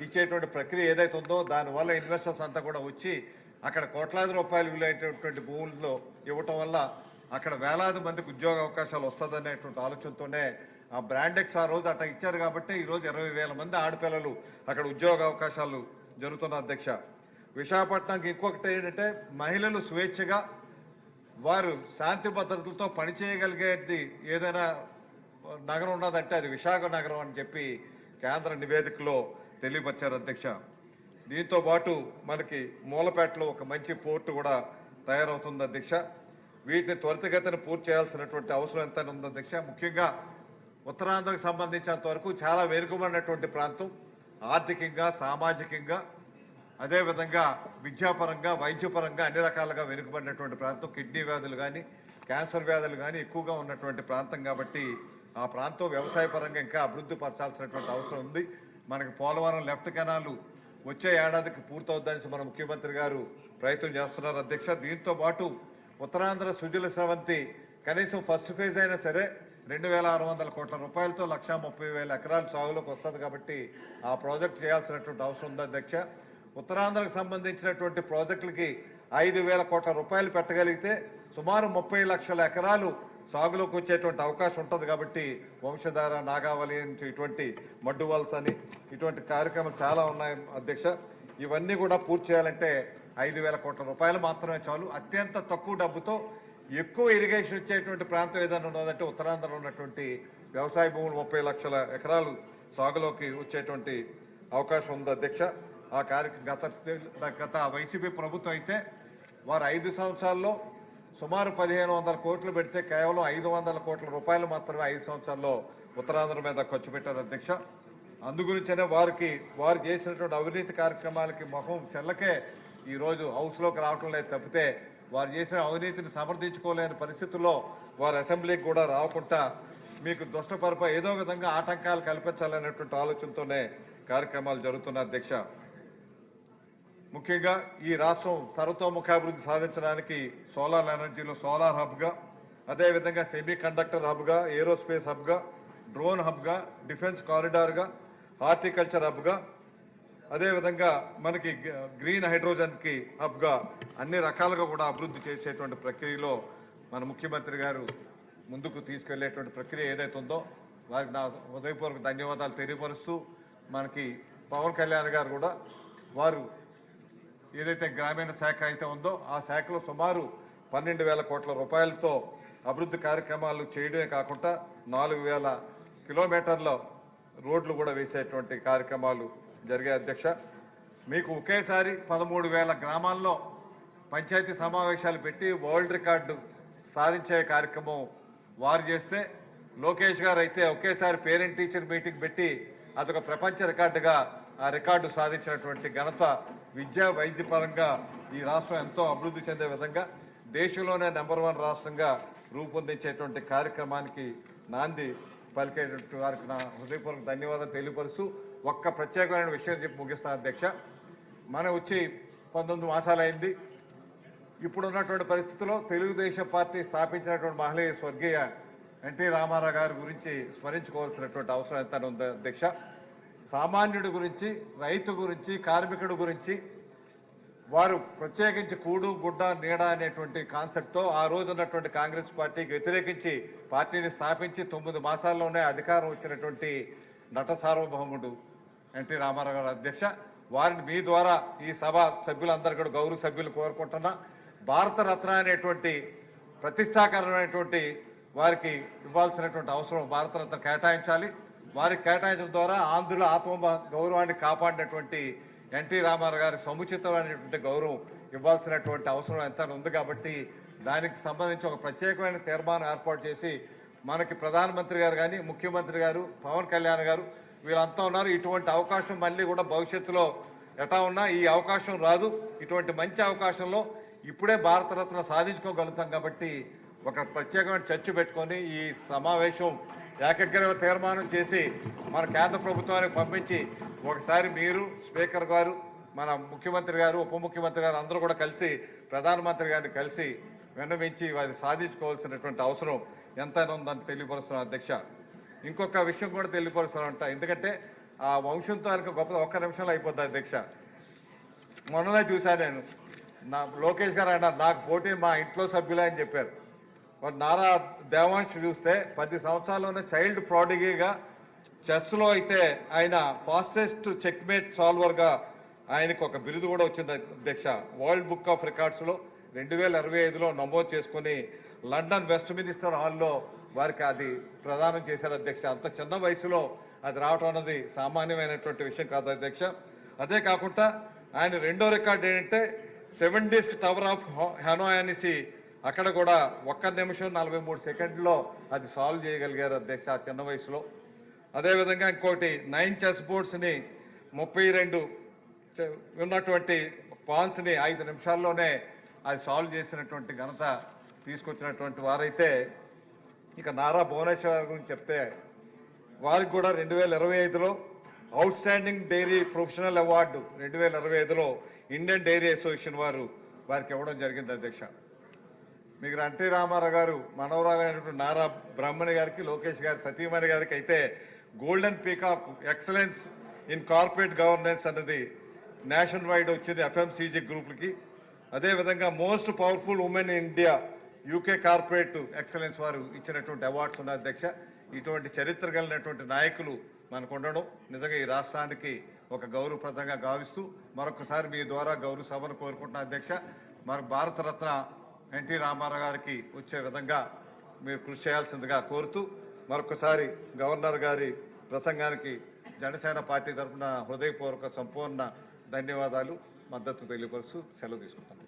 ఇచ్చేటువంటి ప్రక్రియ ఏదైతే ఉందో దానివల్ల ఇన్వెస్టర్స్ అంతా కూడా వచ్చి అక్కడ కోట్లాది రూపాయలు విలువైనటువంటి భూముల్లో ఇవ్వటం వల్ల అక్కడ వేలాది మందికి ఉద్యోగ అవకాశాలు వస్తుందనేటువంటి ఆలోచనతోనే ఆ బ్రాండెక్స్ ఆ రోజు అట్లా ఇచ్చారు కాబట్టి ఈరోజు 20,000 మంది ఆడపిల్లలు అక్కడ ఉద్యోగ అవకాశాలు జరుగుతున్న అధ్యక్ష. విశాఖపట్నంకి ఇంకొకటి ఏంటంటే మహిళలు స్వేచ్ఛగా వారు శాంతి భద్రతలతో పనిచేయగలిగేది ఏదైనా నగరం ఉన్నదంటే అది విశాఖ నగరం అని చెప్పి కేంద్ర నివేదికలో తెలియపరిచారు అధ్యక్ష. దీంతో పాటు మనకి మూలపేటలో ఒక మంచి పోర్టు కూడా తయారవుతుంది అధ్యక్ష. వీటిని త్వరితగతిన పూర్తి చేయాల్సినటువంటి అవసరం ఎంత ఉంది అధ్యక్ష. ముఖ్యంగా ఉత్తరాంధ్రకు సంబంధించినంత వరకు చాలా వెనుకబడినటువంటి ప్రాంతం, ఆర్థికంగా సామాజికంగా అదేవిధంగా విద్యాపరంగా వైద్యపరంగా అన్ని రకాలుగా వెనుకబడినటువంటి ప్రాంతం. కిడ్నీ వ్యాధులు కానీ క్యాన్సర్ వ్యాధులు కానీ ఎక్కువగా ఉన్నటువంటి ప్రాంతం కాబట్టి ఆ ప్రాంతం వ్యవసాయ పరంగా ఇంకా అభివృద్ధి పరచాల్సినటువంటి అవసరం ఉంది. మనకి పోలవరం లెఫ్ట్ కెనాలు వచ్చే ఏడాదికి పూర్తవుద్దని మన ముఖ్యమంత్రి గారు ప్రయత్నం చేస్తున్నారు అధ్యక్ష. దీంతో పాటు ఉత్తరాంధ్ర సుజల స్రవంతి కనీసం ఫస్ట్ ఫేజ్ అయినా సరే 2,600 కోట్ల రూపాయలతో 1,30,000 ఎకరాలు సాగులోకి వస్తుంది కాబట్టి ఆ ప్రాజెక్ట్ చేయాల్సినటువంటి అవసరం ఉంది అధ్యక్ష. ఉత్తరాంధ్రకు సంబంధించినటువంటి ప్రాజెక్టులకి 5,000 కోట్ల రూపాయలు పెట్టగలిగితే సుమారు 30 లక్షల ఎకరాలు సాగులోకి వచ్చేటువంటి అవకాశం ఉంటుంది కాబట్టి వంశధార, నాగావళి ఇటువంటి మడ్డువల్స్ అని ఇటువంటి కార్యక్రమాలు చాలా ఉన్నాయి అధ్యక్ష. ఇవన్నీ కూడా పూర్తి చేయాలంటే 5,000 కోట్ల రూపాయలు మాత్రమే చాలు. అత్యంత తక్కువ డబ్బుతో ఎక్కువ ఇరిగేషన్ ఇచ్చేటువంటి ప్రాంతం ఏదైనా ఉన్నదంటే ఉత్తరాంధ్రలో ఉన్నటువంటి వ్యవసాయ భూములు 30 లక్షల ఎకరాలు సాగులోకి వచ్చేటువంటి అవకాశం ఉంది అధ్యక్ష. ఆ గత వైసీపీ ప్రభుత్వం అయితే వారు 5 సంవత్సరాల్లో సుమారు 1,500 కోట్లు పెడితే కేవలం 500 కోట్ల రూపాయలు మాత్రమే 5 సంవత్సరాల్లో ఉత్తరాంధ్ర మీద ఖర్చు పెట్టారు అధ్యక్ష. అందుగురించనే వారు చేసినటువంటి అవినీతి కార్యక్రమాలకి ముఖం చెల్లకే ఈరోజు హౌస్లోకి రావటం లేదు తప్పితే వారు చేసిన అవినీతిని సమర్థించుకోలేని పరిస్థితుల్లో వారు అసెంబ్లీకి కూడా రాకుండా మీకు దుష్టపరప ఏదో విధంగా ఆటంకాలు కల్పించాలనేటువంటి ఆలోచనతోనే కార్యక్రమాలు జరుగుతున్న అధ్యక్ష. ముఖ్యంగా ఈ రాష్ట్రం సర్వతోముఖాభివృద్ధి సాధించడానికి సోలార్ ఎనర్జీలో సోలార్ హబ్గా, అదేవిధంగా సెమీ కండక్టర్ హబ్గా, ఏరోస్పేస్ హబ్గా, డ్రోన్ హబ్గా, డిఫెన్స్ కారిడార్గా, హార్టికల్చర్ హబ్గా, అదేవిధంగా మనకి గ్రీన్ హైడ్రోజన్కి హబ్గా అన్ని రకాలుగా కూడా అభివృద్ధి చేసేటువంటి ప్రక్రియలో మన ముఖ్యమంత్రి గారు ముందుకు తీసుకెళ్లేటువంటి ప్రక్రియ ఏదైతే ఉందో వారికి నా హృదయపూర్వక ధన్యవాదాలు తెలియపరుస్తూ, మనకి పవన్ కళ్యాణ్ గారు కూడా వారు ఏదైతే గ్రామీణ శాఖ అయితే ఉందో ఆ శాఖలో సుమారు 12,000 కోట్ల రూపాయలతో అభివృద్ధి కార్యక్రమాలు చేయడమే కాకుండా 4,000 కిలోమీటర్ల రోడ్లు కూడా వేసేటువంటి కార్యక్రమాలు జరిగాయి అధ్యక్ష. మీకు ఒకేసారి 13,000 గ్రామాల్లో పంచాయతీ సమావేశాలు పెట్టి వరల్డ్ రికార్డు సాధించే కార్యక్రమం వారు చేస్తే, లోకేష్ గారు అయితే ఒకేసారి పేరెంట్ టీచర్ మీటింగ్ పెట్టి అదొక ప్రపంచ రికార్డుగా ఆ రికార్డు సాధించినటువంటి ఘనత విద్యా వైద్య పరంగా ఈ రాష్ట్రం ఎంతో అభివృద్ధి చెందే విధంగా దేశంలోనే నెంబర్ 1 రాష్ట్రంగా రూపొందించేటువంటి కార్యక్రమానికి నాంది పలికేటువంటి వారికి నా హృదయపూర్వక ధన్యవాదాలు తెలియపరుస్తూ ఒక్క ప్రత్యేకమైన విషయం చెప్పి ముగిస్తాను అధ్యక్ష. మనం వచ్చి 19 మాసాలు అయింది. ఇప్పుడున్నటువంటి పరిస్థితుల్లో తెలుగుదేశం పార్టీ స్థాపించినటువంటి మహనీయ స్వర్గీయ ఎన్టీ రామారావు గారి గురించి స్మరించుకోవాల్సినటువంటి అవసరం ఎంత ఉంది అధ్యక్ష. సామాన్యుడి గురించి, రైతు గురించి, కార్మికుడి గురించి వారు ప్రత్యేకించి కూడు గుడ్డ నీడ అనేటువంటి కాన్సెప్ట్తో ఆ రోజు ఉన్నటువంటి కాంగ్రెస్ పార్టీకి వ్యతిరేకించి పార్టీని స్థాపించి 9 మాసాల్లోనే అధికారం వచ్చినటువంటి నట సార్వభౌముడు ఎన్టీ రామారావు గారు అధ్యక్ష. వారిని మీ ద్వారా ఈ సభ సభ్యులందరూ కూడా గౌరవ సభ్యులు కోరుకుంటున్నా, భారతరత్న అనేటువంటి ప్రతిష్టాకరమైనటువంటి వారికి ఇవ్వాల్సినటువంటి అవసరం భారతరత్న కేటాయించాలి. వారికి కేటాయించడం ద్వారా ఆంధ్రుల ఆత్మ గౌరవాన్ని కాపాడినటువంటి ఎన్టీ రామారావు గారి సముచితమైనటువంటి గౌరవం ఇవ్వాల్సినటువంటి అవసరం ఎంత ఉంది కాబట్టి దానికి సంబంధించి ఒక ప్రత్యేకమైన తీర్మానం ఏర్పాటు చేసి మనకి ప్రధానమంత్రి గారు కానీ ముఖ్యమంత్రి గారు పవన్ కళ్యాణ్ గారు వీళ్ళంతా ఉన్నారు. ఇటువంటి అవకాశం మళ్ళీ కూడా భవిష్యత్తులో ఎటా ఉన్నా ఈ అవకాశం రాదు. ఇటువంటి మంచి అవకాశంలో ఇప్పుడే భారతరత్న సాధించుకోగలుగుతాం కాబట్టి ఒక ప్రత్యేకమైన చర్చ పెట్టుకొని ఈ సమావేశం ఏకగ్రీవ తీర్మానం చేసి మన కేంద్ర ప్రభుత్వానికి పంపించి ఒకసారి మీరు స్పీకర్ గారు, మన ముఖ్యమంత్రి గారు, ఉప ముఖ్యమంత్రి గారు అందరూ కూడా కలిసి ప్రధానమంత్రి గారిని కలిసి విన్నవించి వారి సాధించుకోవాల్సినటువంటి అవసరం ఎంతైనా ఉందని తెలియపరుస్తున్నాను అధ్యక్ష. ఇంకొక విషయం కూడా తెలియపరుస్తానంట, ఎందుకంటే ఆ వంశంతో కనుక గొప్ప ఒక్క నిమిషంలో అయిపోద్ది అధ్యక్ష. మొన్ననే చూశాను నేను, నా లోకేష్ గారు అన్నారు నాకు పోటీ మా ఇంట్లో సభ్యులే అని చెప్పారు. మరి నారా దేవాంశ్ చూస్తే 10 సంవత్సరాల్లోనే చైల్డ్ ప్రాడిగీగా, చెస్లో అయితే ఆయన ఫాస్టెస్ట్ చెక్మేట్ సాల్వర్గా ఆయనకు ఒక బిరుదు కూడా వచ్చింది అధ్యక్ష. వరల్డ్ బుక్ ఆఫ్ రికార్డ్స్లో 2025లో నమోదు చేసుకుని లండన్ వెస్ట్ మినిస్టర్ హాల్లో వారికి అది ప్రదానం చేశారు అధ్యక్ష. అంత చిన్న వయసులో అది రావటం అన్నది సామాన్యమైనటువంటి విషయం కాదు అధ్యక్ష. అదే కాకుండా ఆయన రెండో రికార్డు ఏంటంటే 7 డేస్ టవర్ ఆఫ్ హెనోయ్ అనేసి అక్కడ కూడా 1 నిమిషం 43 సెకండ్లో అది సాల్వ్ చేయగలిగారు అధ్యక్ష ఆ చిన్న వయసులో. అదేవిధంగా ఇంకోటి 9 చెస్ బోర్డ్స్ని 32 ఉన్నటువంటి పాన్స్ని 5 నిమిషాల్లోనే అది సాల్వ్ చేసినటువంటి ఘనత తీసుకొచ్చినటువంటి వారైతే, ఇక నారా భువనేశ్వర్ గురించి చెప్తే వారికి కూడా 2025లో outstanding dairy professional award 2025లో ఇండియన్ డైరీ అసోసియేషన్ వారికి ఇవ్వడం జరిగింది అధ్యక్ష. మీకు ఎన్టీ రామారావు గారు మనవరాలైనటువంటి నారా బ్రహ్మణి గారికి, లోకేష్ గారి సతీమణి గారికి అయితే golden peacock excellence in corporate governance అన్నది నేషనల్ వైడ్ వచ్చింది FMCG గ్రూప్లకి. అదేవిధంగా most powerful women in India UK corporate excellence వారు ఇచ్చినటువంటి అవార్డ్స్ ఉన్నాయి అధ్యక్ష. ఇటువంటి చరిత్ర కలిగినటువంటి నాయకులు మనకు ఉండడం నిజంగా ఈ రాష్ట్రానికి ఒక గౌరవప్రదంగా గావిస్తూ మరొకసారి మీ ద్వారా గౌరవ సభను కోరుకుంటున్నా అధ్యక్ష. మన భారతరత్న ఎన్టీ రామారావు గారికి వచ్చే విధంగా మీరు కృషి చేయాల్సిందిగా కోరుతూ మరొకసారి గవర్నర్ గారి ప్రసంగానికి జనసేన పార్టీ తరఫున హృదయపూర్వక సంపూర్ణ ధన్యవాదాలు, మద్దతు తెలియపరుస్తూ సెలవు తీసుకుంటాను.